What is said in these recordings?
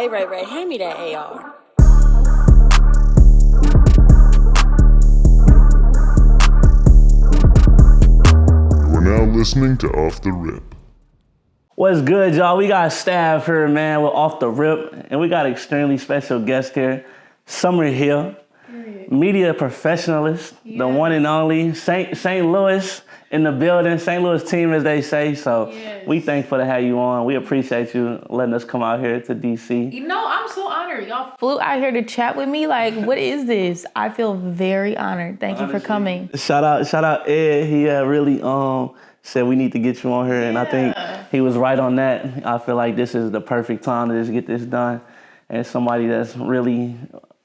Hey, Ray, hand me that AR. You are now listening to Off the Rip. What's good, y'all? We got staff here, man. We're off the rip, and we got an extremely special guest here, Sommer here, media professionalist, the one and only St. Louis in the building, St. Louis team, as they say. So we thankful to have you on. We appreciate you letting us come out here to DC. You know, I'm so honored. Y'all flew out here to chat with me. Like, what is this? I feel very honored. Thank you for coming. Shout out Ed. He really said we need to get you on here, and I think he was right on that. I feel like this is the perfect time to just get this done, and somebody that's really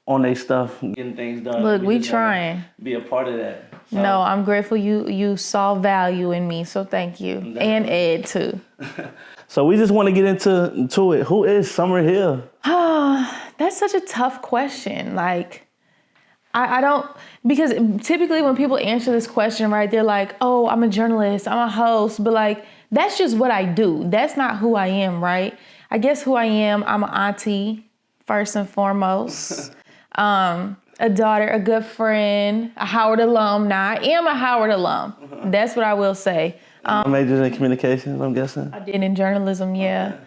on their stuff, getting things done. Look, we trying. Be a part of that. So. No, I'm grateful you saw value in me, so thank you. Definitely. And Ed, too. So we just want to get into it. Who is Sommer Hill? That's such a tough question. Like, I don't, because typically when people answer this question, right, they're like, oh, I'm a journalist, I'm a host, but like, that's just what I do. That's not who I am, right? I guess who I am, I'm an auntie, first and foremost. A daughter, a good friend, a Howard alum. Now, I am a Howard alum. That's what I will say. Majors in communications, I'm guessing? I did in journalism, yeah. Okay.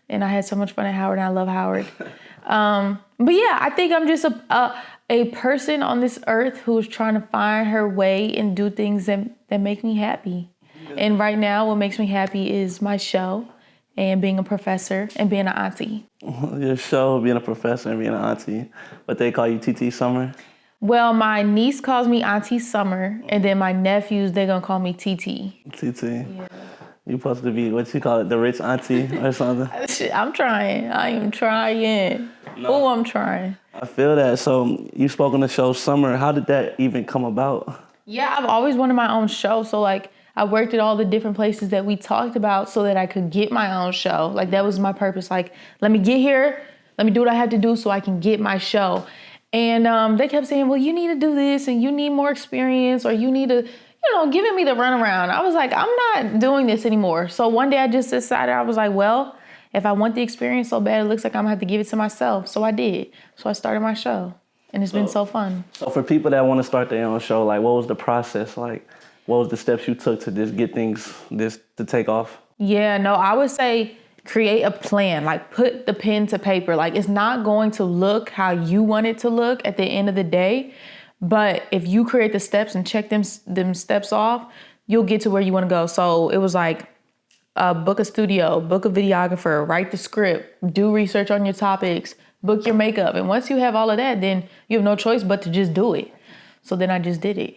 And I had so much fun at Howard, and I love Howard. But yeah, I think I'm just a person on this earth who's trying to find her way and do things that make me happy. Yeah. And right now, what makes me happy is my show and being a professor and being an auntie. Your show, being a professor and being an auntie. But they call you TT Sommer? Well, my niece calls me Auntie Sommer, and then my nephews, they're going to call me TT. TT. Yeah. You're supposed to be, what you call it, the rich auntie or something? I'm trying. I am trying. No. Oh, I'm trying. I feel that. So you spoke on the show Sommer. How did that even come about? Yeah, I've always wanted my own show. So like, I worked at all the different places that we talked about so that I could get my own show. Like, that was my purpose. Like, let me get here. Let me do what I have to do so I can get my show. And they kept saying, well, you need to do this and you need more experience, or you need to, giving me the runaround. I was like, I'm not doing this anymore. So one day I just decided, I was like, well, if I want the experience so bad, it looks like I'm gonna have to give it to myself. So I did. So I started my show, and it's been so fun. So for people that want to start their own show, like, what was the process like? What was the steps you took to just get things to take off? Yeah, no, I would say create a plan. Like, put the pen to paper. Like, it's not going to look how you want it to look at the end of the day. But if you create the steps and check them steps off, you'll get to where you want to go. So it was like, book a studio, book a videographer, write the script, do research on your topics, book your makeup. And once you have all of that, then you have no choice but to just do it. So then I just did it.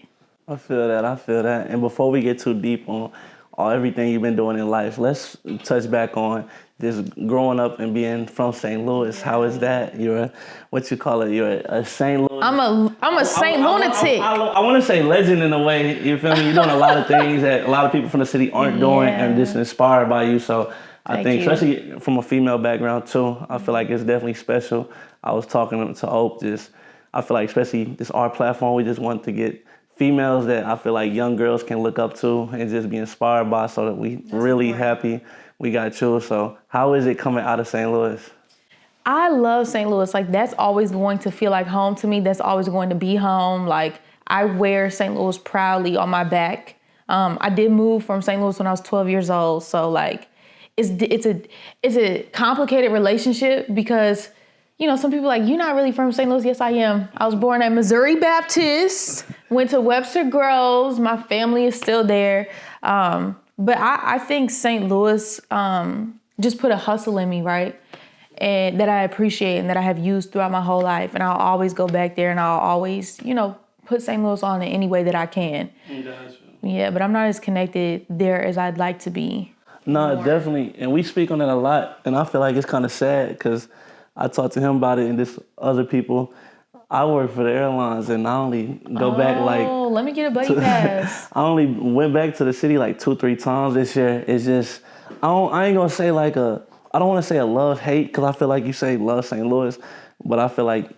I feel that. And before we get too deep on everything you've been doing in life, let's touch back on just growing up and being from St. Louis. How is that? You're a St. Louis. I'm a St. lunatic. I want to say legend in a way. You feel me? You're doing a lot of things that a lot of people from the city aren't doing, and just inspired by you. So I think, especially from a female background too, I feel like it's definitely special. I was talking to Hope. I feel like, especially this art platform, we just want to get females that I feel like young girls can look up to and just be inspired by, so that we really happy we got you. So how is it coming out of St. Louis? I love St. Louis. Like, that's always going to feel like home to me. That's always going to be home. Like, I wear St. Louis proudly on my back. I did move from St. Louis when I was 12 years old. So like, it's a complicated relationship because, some people are like, you're not really from St. Louis. Yes, I am. I was born at Missouri Baptist, went to Webster Groves. My family is still there. But I think St. Louis just put a hustle in me, right? And that I appreciate and that I have used throughout my whole life. And I'll always go back there, and I'll always, put St. Louis on in any way that I can. Yeah, but I'm not as connected there as I'd like to be. No, definitely. And we speak on that a lot. And I feel like it's kind of sad because I talked to him about it and this other people. I work for the airlines, and I only go back let me get a buddy pass. I only went back to the city like 2-3 times this year. It's just, I ain't gonna say I don't want to say a love-hate, because I feel like you say love St. Louis, but I feel like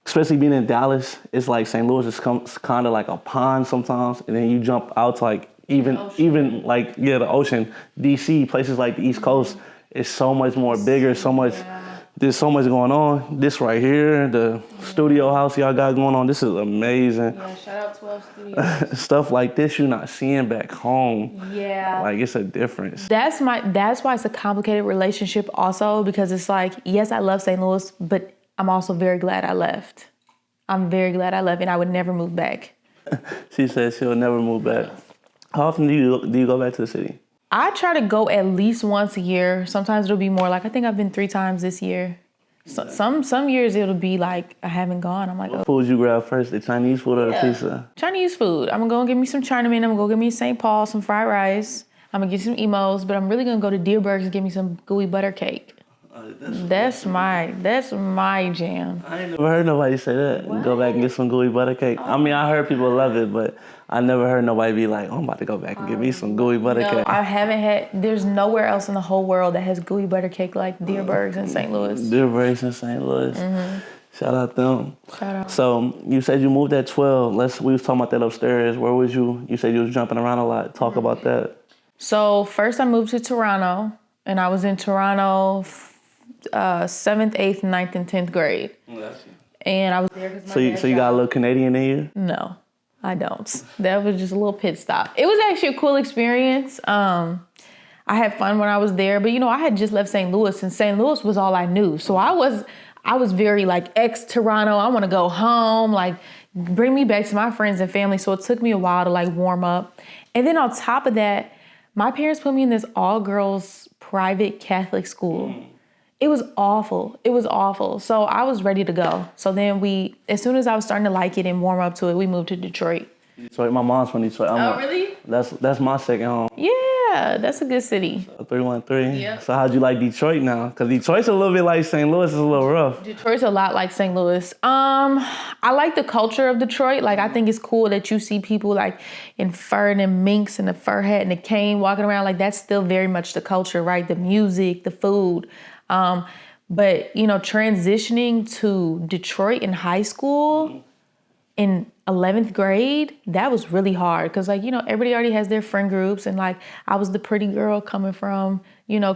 especially being in Dallas, it's like St. Louis is kind of like a pond sometimes, and then you jump out to like even the ocean. DC, places like the East Coast is so much more bigger, so much there's so much going on. This right here, the studio house y'all got going on, this is amazing. Yeah, shout out 12 Studios. Stuff like this you're not seeing back home. Yeah. Like, it's a difference. That's why it's a complicated relationship also, because it's like, yes, I love St. Louis, but I'm also very glad I left. I'm very glad I left, and I would never move back. She said she'll never move back. How often do you go back to the city? I try to go at least once a year. Sometimes it'll be more. Like, I think I've been 3 times this year. So, some years it'll be like I haven't gone. I'm like, What food you grab first, the Chinese food or the pizza? Chinese food. I'm gonna go and get me some Chinaman. I'm gonna go get me St. Paul, some fried rice. I'm gonna get some emos, but I'm really gonna go to Deerberg's and get me some gooey butter cake. That's my jam. I ain't never heard nobody say that. What? Go back and get some gooey butter cake. I mean, I heard people love it, but I never heard nobody be like, oh, I'm about to go back and get me some gooey butter cake. I haven't had, there's nowhere else in the whole world that has gooey butter cake like Deerberg's in St. Louis. Deerberg's in St. Louis. Mm-hmm. Shout out them. Shout out. So you said you moved at 12. We was talking about that upstairs. Where was you? You said you was jumping around a lot. Talk about that. So first I moved to Toronto, and I was in Toronto 7th, 8th, 9th, and 10th grade. And I was there because my dad So you got a little Canadian in you? No, I don't. That was just a little pit stop. It was actually a cool experience. I had fun when I was there, but I had just left St. Louis, and St. Louis was all I knew. So I was very like ex-Toronto. I want to go home, like bring me back to my friends and family. So it took me a while to like warm up. And then on top of that, my parents put me in this all-girls private Catholic school. It was awful. It was awful. So I was ready to go. So then as soon as I was starting to like it and warm up to it, we moved to Detroit. Detroit, my mom's from Detroit. Really? That's my second home. Yeah, that's a good city. 313. Yep. So how'd you like Detroit now? Because Detroit's a little bit like St. Louis. It's a little rough. Detroit's a lot like St. Louis. I like the culture of Detroit. Like, I think it's cool that you see people like in fur and minks and a fur hat and a cane walking around. Like, that's still very much the culture, right? The music, the food. But transitioning to Detroit in high school in 11th grade, that was really hard because everybody already has their friend groups, and like I was the pretty girl coming from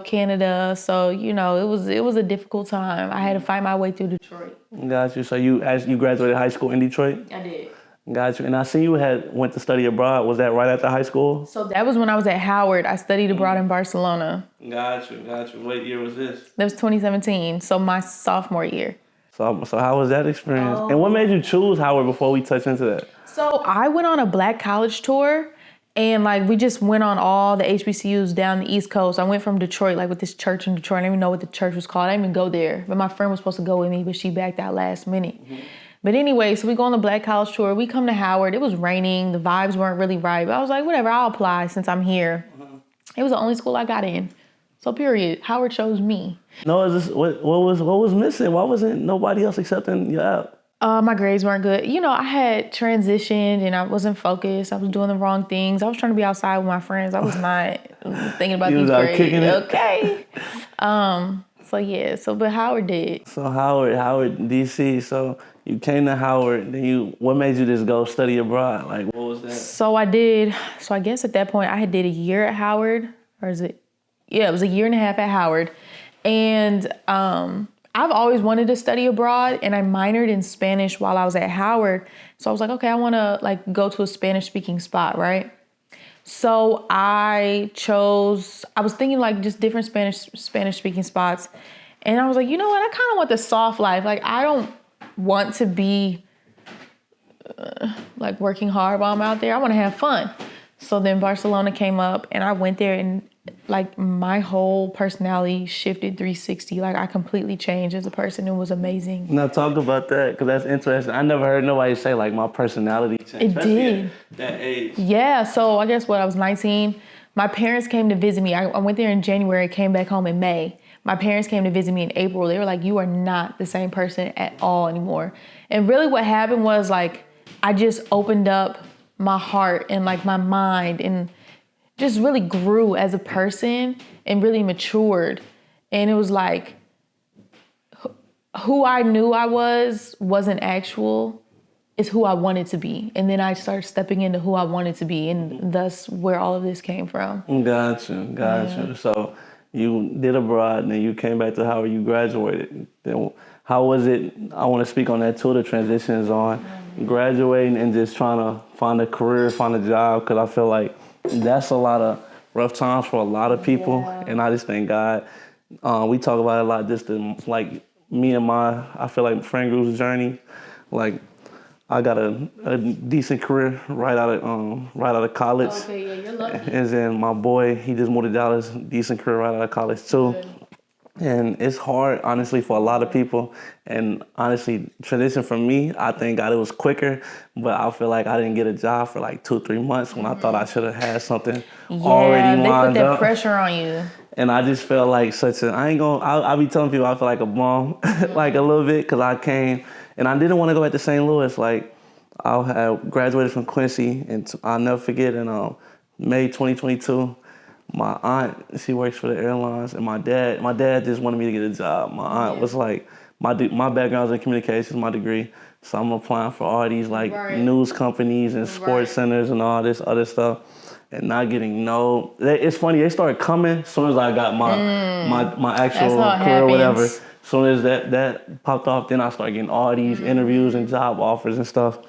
Canada, so it was a difficult time. I had to find my way through Detroit. Got you. So you graduated high school in Detroit? I did. Got you. And I see you went to study abroad. Was that right after high school? So that was when I was at Howard. I studied abroad in Barcelona. Got you. What year was this? That was 2017, so my sophomore year. So how was that experience? And what made you choose Howard before we touch into that? So I went on a Black college tour, and like we just went on all the HBCUs down the East Coast. I went from Detroit, like with this church in Detroit. I didn't even know what the church was called. I didn't even go there. But my friend was supposed to go with me, but she backed out last minute. Mm-hmm. But anyway, so we go on the Black college tour. We come to Howard. It was raining. The vibes weren't really right. But I was like, whatever, I'll apply since I'm here. Mm-hmm. It was the only school I got in. So period. Howard chose me. No, what was missing? Why wasn't nobody else accepting your app? My grades weren't good. I had transitioned and I wasn't focused. I was doing the wrong things. I was trying to be outside with my friends. I was not thinking about these grades. Kicking it? Okay. But Howard did. So Howard, DC. So you came to Howard. Then what made you just go study abroad? Like, what was that? So I did. So I guess at that point I had did a year at Howard, or is it? Yeah, it was a year and a half at Howard, and I've always wanted to study abroad, and I minored in Spanish while I was at Howard. So I was like, okay, I want to like go to a Spanish-speaking spot, right? So I was thinking like just different Spanish-speaking spots, and I was like, you know what? I kind of want the soft life. Like, I don't want to be like working hard while I'm out there. I want to have fun. So then Barcelona came up, and I went there, and like my whole personality shifted 360. Like, I completely changed as a person. It was amazing. Now talk about that, because that's interesting. I never heard nobody say like my personality changed. It did. At that age. Yeah. So I guess I was 19. My parents came to visit me. I went there in January, came back home in May. My parents came to visit me in April. They were like, you are not the same person at all anymore. And really what happened was like, I just opened up my heart and like my mind and just really grew as a person and really matured. And it was like, who I knew I wasn't actual. It's who I wanted to be. And then I started stepping into who I wanted to be. And thus where all of this came from. Got you. So you did abroad, and then you came back to Howard, you graduated. Then how was it? I want to speak on that too, the transitions on graduating and just trying to find a career, find a job, because I feel like that's a lot of rough times for a lot of people, and I just thank God. We talk about it a lot, just like me and I feel like friend group's journey, like I got a decent career right out of college. Okay, yeah, you're lucky. And then my boy, he just moved to Dallas, decent career right out of college too. Good. And it's hard, honestly, for a lot of people. And honestly, transition for me, I thank God it was quicker, but I feel like I didn't get a job for like 2-3 months when I thought I should have had something already lined up. They put that pressure on you. And I just felt like I be telling people I feel like a bum, like a little bit, because I came, and I didn't want to go back to St. Louis. Like, I had graduated from Quincy, and I'll never forget, in May 2022, my aunt, she works for the airlines, and my dad just wanted me to get a job. My aunt was like, my background's in communications, my degree, so I'm applying for all these like news companies and sports centers and all this other stuff, and not getting no. It's funny, they started coming as soon as I got my actual career or whatever. As soon as that popped off, then I started getting all these interviews and job offers and stuff,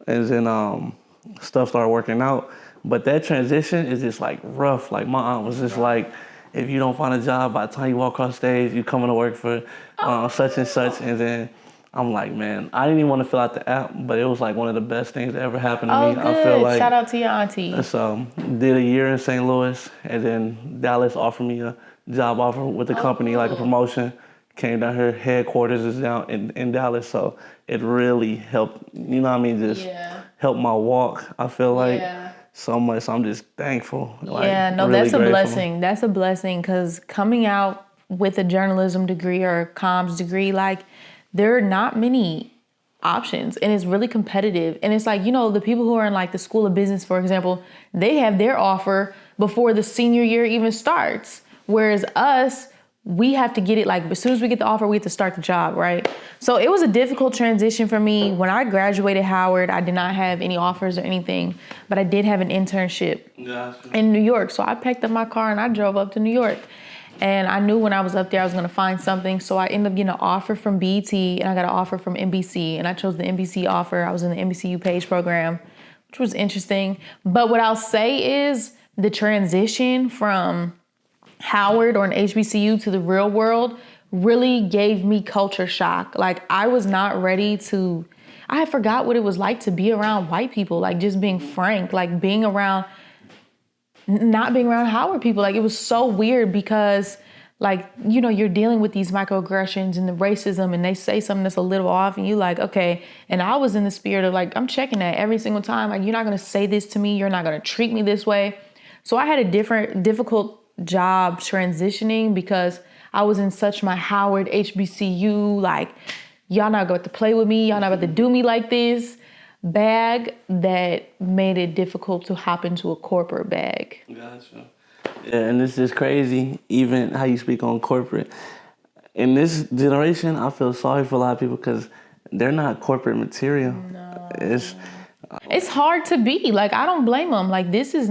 and then stuff started working out. But that transition is just like rough. Like my aunt was just like, if you don't find a job, by the time you walk across stage, you coming to work for such and such. And then I'm like, man, I didn't even want to fill out the app, but it was like one of the best things that ever happened to me. Good. I feel like, shout out to your auntie. So did a year in St. Louis, and then Dallas offered me a job offer with the company, like a promotion. Came down here, headquarters is down in Dallas, so it really helped, you know what I mean, just helped my walk, I feel like. So much. So I'm just thankful. Really that's a grateful. blessing. That's a blessing, because coming out with a journalism degree or a comms degree, like, there are not many options, and it's really competitive. And it's like, the people who are in like the School of Business, for example, they have their offer before the senior year even starts. Whereas us, we have to get it like as soon as we get the offer, we have to start the job, right? So it was a difficult transition for me. When I graduated Howard, I did not have any offers or anything, but I did have an internship in New York. So I packed up my car and I drove up to New York. And I knew when I was up there, I was going to find something. So I ended up getting an offer from BET, and I got an offer from NBC. And I chose the NBC offer. I was in the NBCU Page program, which was interesting. But what I'll say is the transition from Howard or an HBCU to the real world really gave me culture shock. Like, I was not ready to, I had forgot what it was like to be around white people, like just being frank, like not being around Howard people. Like, it was so weird because, like, you're dealing with these microaggressions and the racism, and they say something that's a little off, and you like, okay. And I was in the spirit of like, I'm checking that every single time. Like, you're not going to say this to me. You're not going to treat me this way. So I had a difficult job transitioning because I was in such my Howard HBCU, like, y'all not going to play with me, y'all not about to do me like this bag, that made it difficult to hop into a corporate bag. Gotcha. Yeah, and this is crazy, even how you speak on corporate. In this generation, I feel sorry for a lot of people because they're not corporate material. No. It's hard to be. Like, I don't blame them. Like, this is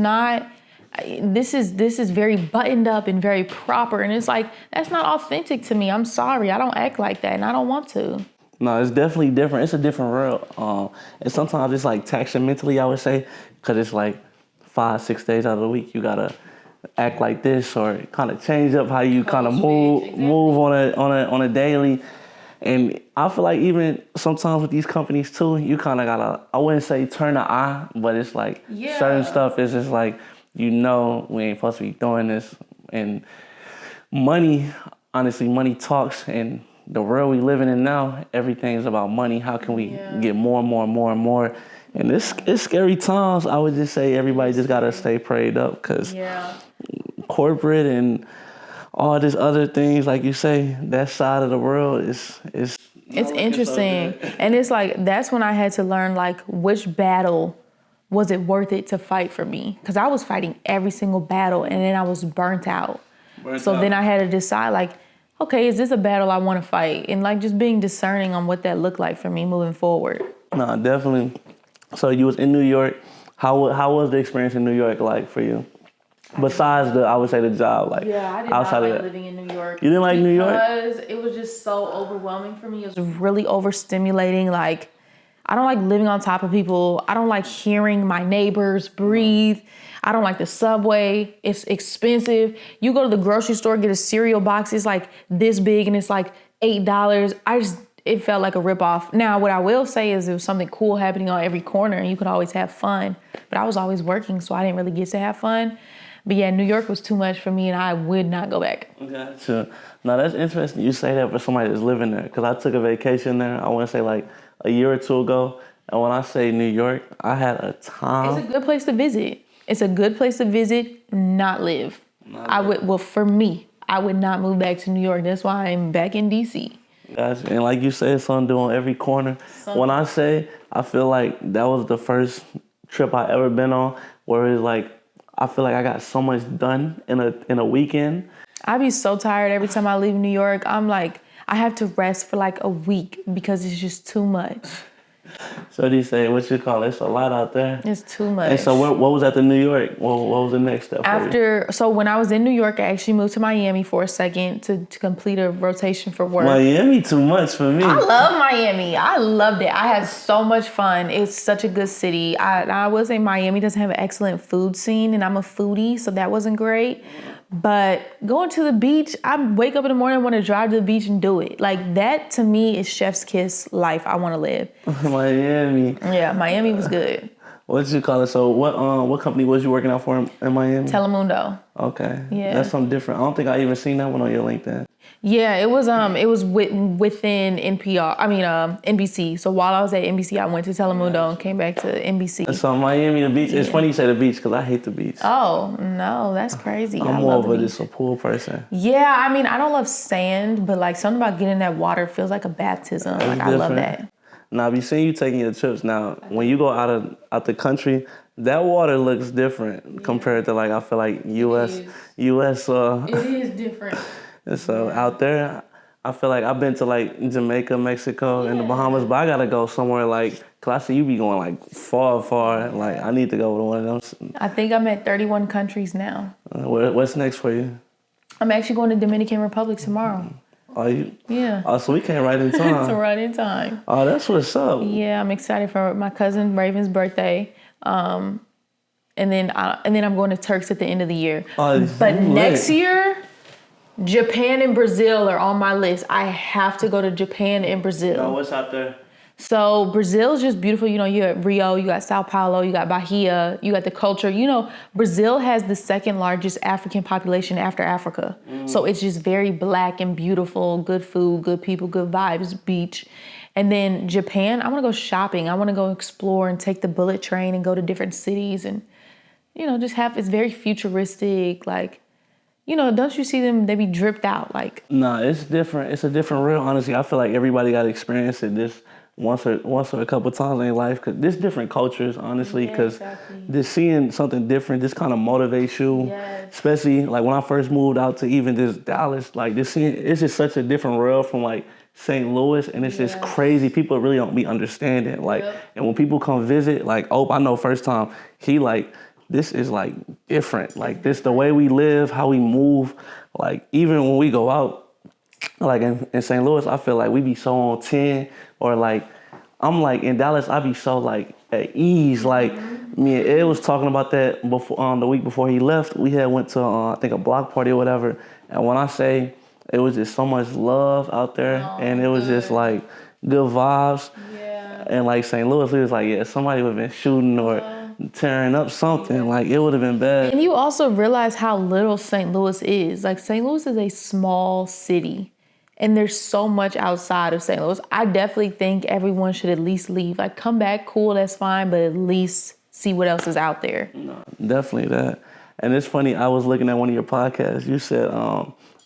very buttoned up and very proper. And it's like, that's not authentic to me. I'm sorry. I don't act like that, and I don't want to. No, it's definitely different. It's a different world. And sometimes it's like taxing mentally, I would say, because it's like 5-6 days out of the week, you got to act like this or kind of change up how you kind of move on a daily. And I feel like even sometimes with these companies too, you kind of got to, I wouldn't say turn the eye, but it's like certain stuff is just like, we ain't supposed to be doing this. And money, honestly, money talks. And the world we living in now, everything's about money. How can we get more and more and more and more? And it's scary times. I would just say everybody just got to stay prayed up, because corporate and all these other things, like you say, that side of the world is it's interesting. And it's like, that's when I had to learn, like, which battle was it worth it to fight for me? Because I was fighting every single battle, and then I was burnt out. Then I had to decide, like, okay, is this a battle I want to fight? And like, just being discerning on what that looked like for me moving forward. No, definitely. So you was in New York. How was the experience in New York like for you? Besides I would say the job, like Yeah, I did outside not of like that. living in New York. You didn't like New York? Because it was just so overwhelming for me. It was really overstimulating. Like, I don't like living on top of people. I don't like hearing my neighbors breathe. I don't like the subway. It's expensive. You go to the grocery store, get a cereal box. It's like this big and it's like $8. It felt like a ripoff. Now, what I will say is there was something cool happening on every corner and you could always have fun. But I was always working, so I didn't really get to have fun. But yeah, New York was too much for me and I would not go back. Gotcha. Now that's interesting you say that for somebody that's living there. Because I took a vacation there, I want to say like a year or two ago. And when I say New York, I had a time. It's a good place to visit. It's a good place to visit, not live. For me, I would not move back to New York. That's why I'm back in DC. Gotcha. And like you said, something to do on every corner. When I say, I feel like that was the first trip I ever been on where it's like, I feel like I got so much done in a weekend. I be so tired every time I leave New York. I'm like, I have to rest for like a week because it's just too much. So they say, what you call it? It's a lot out there. It's too much. And so what was after New York? What was the next step for you? So when I was in New York, I actually moved to Miami for a second to complete a rotation for work. Miami too much for me. I love Miami. I loved it. I had so much fun. It's such a good city. I will say Miami doesn't have an excellent food scene, and I'm a foodie, so that wasn't great. But going to the beach, I wake up in the morning and want to drive to the beach and do it. Like that to me is chef's kiss life I want to live. Miami. Yeah, Miami was good. What did you call it? So what company was you working out for in Miami? Telemundo. Okay. Yeah. That's something different. I don't think I even seen that one on your LinkedIn. Yeah, it was within NBC. So while I was at NBC, I went to Telemundo and came back to NBC. So Miami, the beach. It's funny you say the beach because I hate the beach. Oh no, that's crazy. I'm more of just a pool person. Yeah, I mean, I don't love sand, but like something about getting in that water feels like a baptism. Like I love that. Now, I've seen you taking your trips. Now, when you go out the country, that water looks different compared to like I feel like U.S. It is different. And so out there, I feel like I've been to like Jamaica, Mexico, and the Bahamas, but I gotta go somewhere like, cause I see you be going like far. Like I need to go to one of them. I think I'm at 31 countries now. What's next for you? I'm actually going to Dominican Republic tomorrow. Are you? Yeah. Oh, so we came right in time. So right in time. Oh, that's what's up. Yeah, I'm excited for my cousin Raven's birthday. And then I'm going to Turks at the end of the year. But next year, Japan and Brazil are on my list. I have to go to Japan and Brazil. Oh, what's out there? So Brazil is just beautiful. You know, you got Rio, you got Sao Paulo, you got Bahia, you got the culture. You know, Brazil has the second largest African population after Africa. So it's just very black and beautiful, good food, good people, good vibes, beach. And then Japan, I want to go shopping. I want to go explore and take the bullet train and go to different cities and, you know, just it's very futuristic, like, you know, don't you see them? They be dripped out like. No, it's different. It's a different real. Honestly, I feel like everybody got to experience it this once or a couple times in their life. Cause there's different cultures, honestly. Cause just seeing something different, just kind of motivates you. Yes. Especially like when I first moved out to even this Dallas, like it's just such a different world from like St. Louis, and it's just crazy. People really don't be understanding. Like, and when people come visit, like, oh, I know first time he like. This is like different. Like this, the way we live, how we move. Like even when we go out, like in St. Louis, I feel like we be so on 10 or like, I'm like in Dallas, I be so like at ease. Like me and Ed was talking about that before the week before he left. We had went to I think a block party or whatever. And when I say it was just so much love out there and it was just like good vibes. Yeah. And like St. Louis, it was like, somebody would have been shooting or tearing up something, like it would have been bad. And you also realize how little St. Louis is. Like St. Louis is a small city and there's so much outside of St. Louis. I definitely think everyone should at least leave. Like come back, cool, that's fine, but at least see what else is out there. No, definitely that. And it's funny, I was looking at one of your podcasts. You said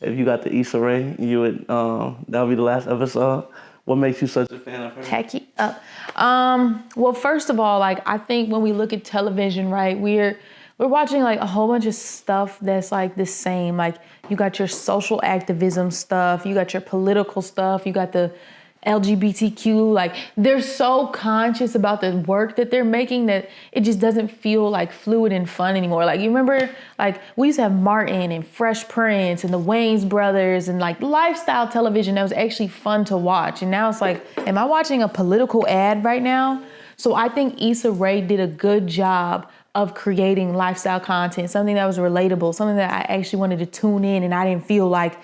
if you got the Issa Rae, you would that would be the last episode. What makes you such a fan of her? Tacky up. Well, first of all, like I think when we look at television, right, we're watching like a whole bunch of stuff that's like the same. Like you got your social activism stuff, you got your political stuff, you got the LGBTQ. Like they're so conscious about the work that they're making that it just doesn't feel like fluid and fun anymore. Like you remember, like we used to have Martin and Fresh Prince and the Wayans brothers and like lifestyle television that was actually fun to watch. And now it's like, am I watching a political ad right now? So I think Issa Rae did a good job of creating lifestyle content, something that was relatable, something that I actually wanted to tune in and I didn't feel like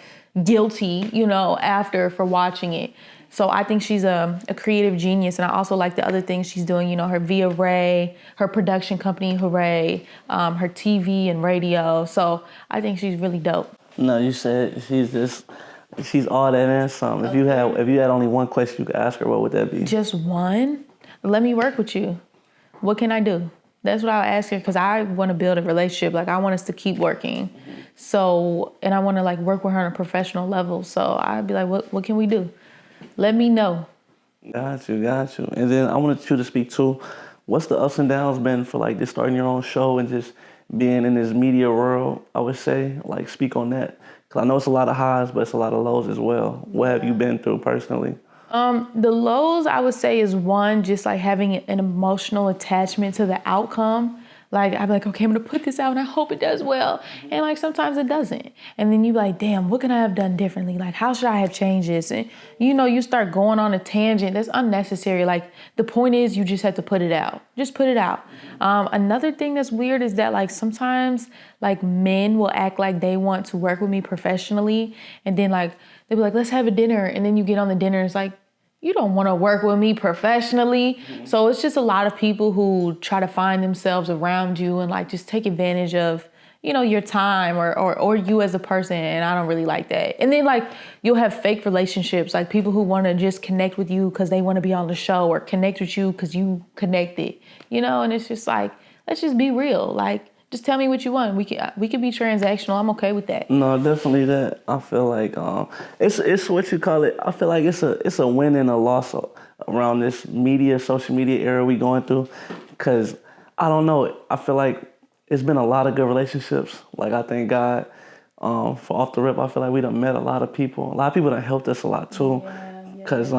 guilty, after for watching it. So I think she's a creative genius, and I also like the other things she's doing. Her Via Ray, her production company Hooray, her TV and radio. So I think she's really dope. No, you said she's all that and some. Okay. If you had only one question you could ask her, what would that be? Just one? Let me work with you. What can I do? That's what I'll ask her, because I want to build a relationship. Like I want us to keep working. So, and I want to like work with her on a professional level. So I'd be like, what can we do? Let me know. Got you. And then I wanted you to speak too. What's the ups and downs been for like just starting your own show and just being in this media world, I would say? Like speak on that. Because I know it's a lot of highs, but it's a lot of lows as well. What have you been through personally? The lows, I would say, is one, just like having an emotional attachment to the outcome. Like, I'd be like, okay, I'm gonna put this out and I hope it does well. And like, sometimes it doesn't. And then you're like, damn, what can I have done differently? Like, how should I have changed this? And you start going on a tangent that's unnecessary. Like, the point is you just have to put it out. Just put it out. Another thing that's weird is that like, sometimes like men will act like they want to work with me professionally. And then like, they'll be like, let's have a dinner. And then you get on the dinner, it's like, you don't want to work with me professionally. Mm-hmm. So it's just a lot of people who try to find themselves around you and like just take advantage of, your time or you as a person. And I don't really like that. And then like you'll have fake relationships, like people who want to just connect with you because they want to be on the show or connect with you because you connected, and it's just like, let's just be real. Like, just tell me what you want. We can be transactional. I'm okay with that. No, definitely that. I feel like it's what you call it. I feel like it's a win and a loss around this social media era we going through. Cause I don't know. I feel like it's been a lot of good relationships. Like I thank God for off the rip. I feel like we done met a lot of people. A lot of people done helped us a lot too. Yeah. Cause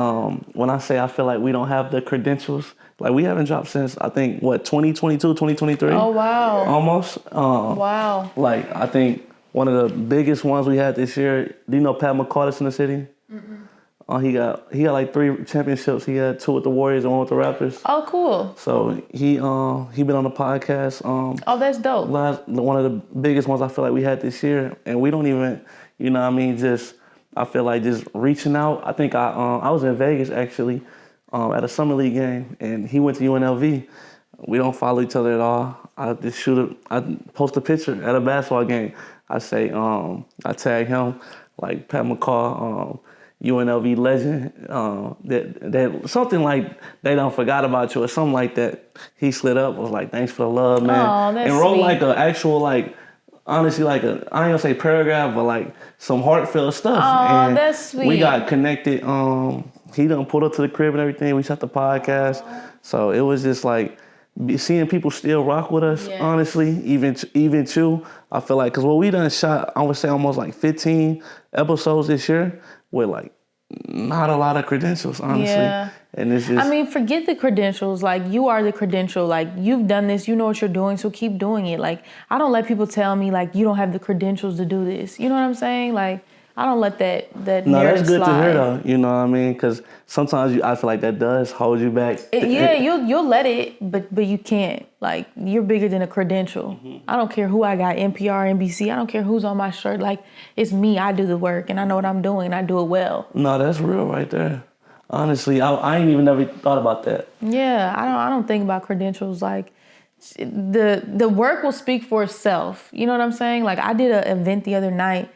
when I say I feel like we don't have the credentials. Like, we haven't dropped since, I think, 2022, 2023? Oh, wow. Almost. Wow. Like, I think one of the biggest ones we had this year, do you know Pat McCall in the city? Mm-mm. He got like 3 championships. He had 2 with the Warriors and 1 with the Raptors. Oh, cool. So, he been on the podcast. Oh, that's dope. One of the biggest ones I feel like we had this year. And we don't even, I feel like just reaching out. I think I was in Vegas, actually, at a Summer League game, and he went to UNLV. We don't follow each other at all. I post a picture at a basketball game. I say, I tag him, like Pat McCall, UNLV legend, that something like they don't forgot about you or something like that. He slid up, was like, thanks for the love, man. Oh, that's and wrote sweet. like an actual, like, honestly, like I ain't gonna say paragraph, but like some heartfelt stuff. Oh, and that's sweet. We got connected. He done pulled up to the crib and everything. We shot the podcast. So it was just like seeing people still rock with us, honestly, even you. I feel like, because what we done shot, I would say almost like 15 episodes this year with like not a lot of credentials, honestly. Yeah. And it's just... forget the credentials. Like, you are the credential. Like, you've done this. You know what you're doing, so keep doing it. Like, I don't let people tell me, like, you don't have the credentials to do this. You know what I'm saying? Like, I don't let that narrative slide. No, that's good to hear, though. You know what I mean? Because sometimes I feel like that does hold you back. You'll let it, but you can't. Like, you're bigger than a credential. Mm-hmm. I don't care who I got, NPR, NBC. I don't care who's on my shirt. Like, it's me. I do the work, and I know what I'm doing, and I do it well. No, that's real right there. Honestly, I ain't even never thought about that. Yeah, I don't think about credentials. Like, the work will speak for itself. You know what I'm saying? Like, I did an event the other night,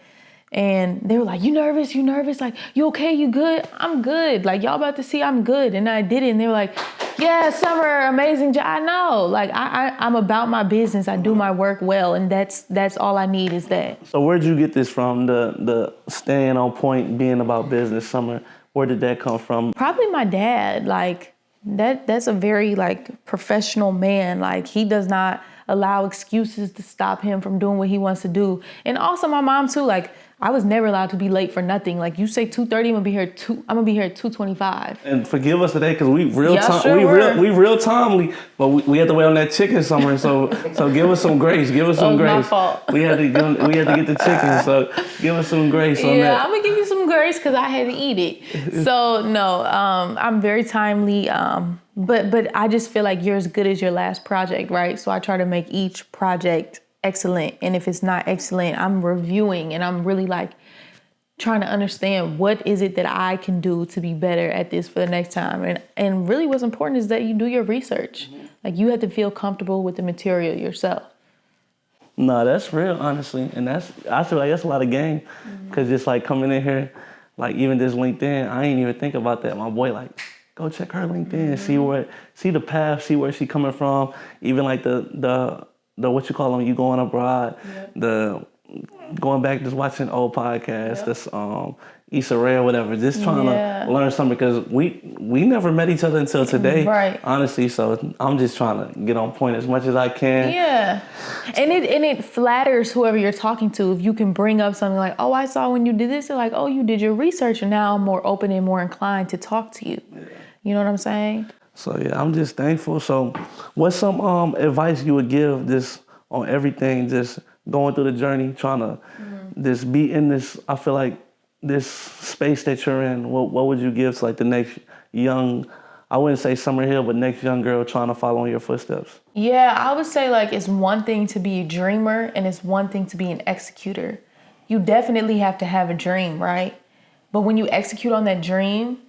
and they were like, you nervous? Like, you okay? You good? I'm good. Like, y'all about to see I'm good. And I did it, and they were like, yeah, Sommer, amazing job. I know. Like, I'm about my business. I do my work well, and that's all I need is that. So where'd you get this from, the staying on point, being about business, Sommer? Where did that come from? Probably my dad. Like, that's a very, like, professional man. Like, he does not allow excuses to stop him from doing what he wants to do. And also my mom, too. Like, I was never allowed to be late for nothing. Like you say 2:30, I'm gonna be here at 2:25. And forgive us today because we real Yeah, time, sure we real timely, but we had to wait on that chicken Summer. So give us some grace. Give us some grace. My fault. We had to get the chicken. So give us some grace on that. Yeah, I'm gonna give you some grace because I had to eat it. So no, I'm very timely. But I just feel like you're as good as your last project, right? So I try to make each project excellent. And if it's not excellent, I'm reviewing and I'm really like trying to understand what is it that I can do to be better at this for the next time. And really what's important is that you do your research. Like you have to feel comfortable with the material yourself. No, that's real, honestly. And I feel like that's a lot of game. Because just like coming in here, like even this LinkedIn, I ain't even think about that. My boy like, go check her LinkedIn, see the path, see where she coming from. Even like the what you call them, you going abroad, the going back, just watching old podcasts, this Issa Rae or whatever, just trying to learn something because we never met each other until today, right? Honestly, so I'm just trying to get on point as much as I can. Yeah, and it flatters whoever you're talking to if you can bring up something like, oh, I saw when you did this, they're like, oh, you did your research, and now I'm more open and more inclined to talk to you. You know what I'm saying? So yeah, I'm just thankful. So what's some advice you would give this on everything, just going through the journey, trying to just be in this, I feel like this space that you're in, what would you give to like the next young, I wouldn't say Summer Hill, but next young girl trying to follow in your footsteps? Yeah, I would say like it's one thing to be a dreamer and it's one thing to be an executor. You definitely have to have a dream, right? But when you execute on that dream,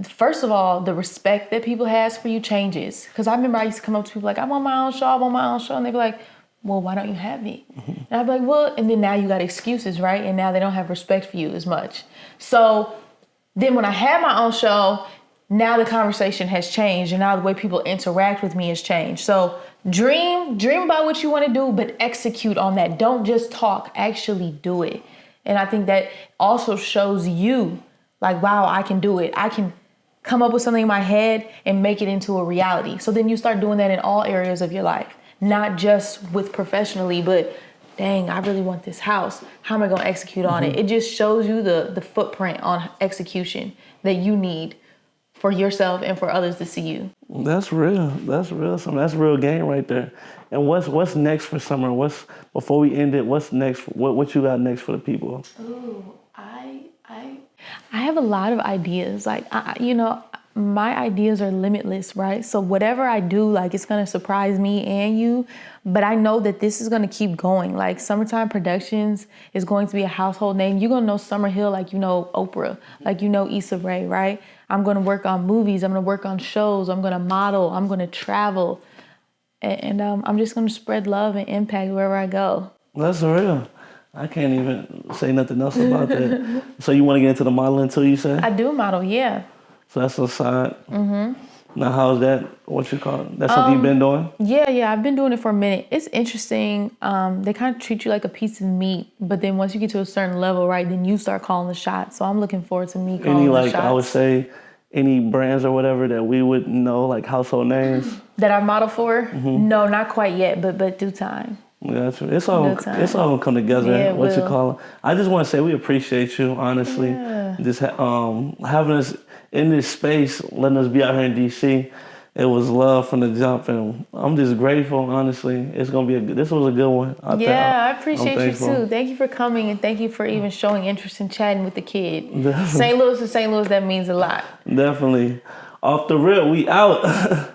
first of all, the respect that people has for you changes. Because I remember I used to come up to people like, I want my own show, and they'd be like, well, why don't you have it? And I'd be like, well, and then now you got excuses, right? And now they don't have respect for you as much. So then when I had my own show, now the conversation has changed, and now the way people interact with me has changed. So dream about what you want to do, but execute on that. Don't just talk, actually do it. And I think that also shows you like, wow, I can do it. I can come up with something in my head and make it into a reality. So then you start doing that in all areas of your life, not just with professionally, but dang, I really want this house. How am I going to execute on it? It just shows you the footprint on execution that you need for yourself and for others to see you. That's real. That's real. That's real game right there. And what's next for Summer? Before we end it, what's next? What you got next for the people? Ooh, I have a lot of ideas. Like, my ideas are limitless, right? So whatever I do, like, it's going to surprise me and you. But I know that this is going to keep going. Like, Summertime Productions is going to be a household name. You're going to know Summer Hill like you know Oprah, like you know Issa Rae, right? I'm going to work on movies. I'm going to work on shows. I'm going to model. I'm going to travel. And I'm just going to spread love and impact wherever I go. That's real. I can't even say nothing else about that. So you want to get into the modeling too, you said? I do model, yeah. So that's a side. Now, how's that? What you call it? That's something you've been doing? Yeah. I've been doing it for a minute. It's interesting. They kind of treat you like a piece of meat, but then once you get to a certain level, right, then you start calling the shots. So I'm looking forward to me calling the shots. I would say, any brands or whatever that we would know, like household names? That I model for? No, not quite yet, but due time. Gotcha. It's all gonna come together. Yeah, what you call it? I just want to say we appreciate you, honestly. Yeah. Just having us in this space, letting us be out here in DC. It was love from the jump, and I'm just grateful. Honestly, it's gonna be this was a good one. I appreciate you too. Thank you for coming, and thank you for even showing interest in chatting with the kid. Definitely. St. Louis to St. Louis, that means a lot. Definitely. Off the rip, we out.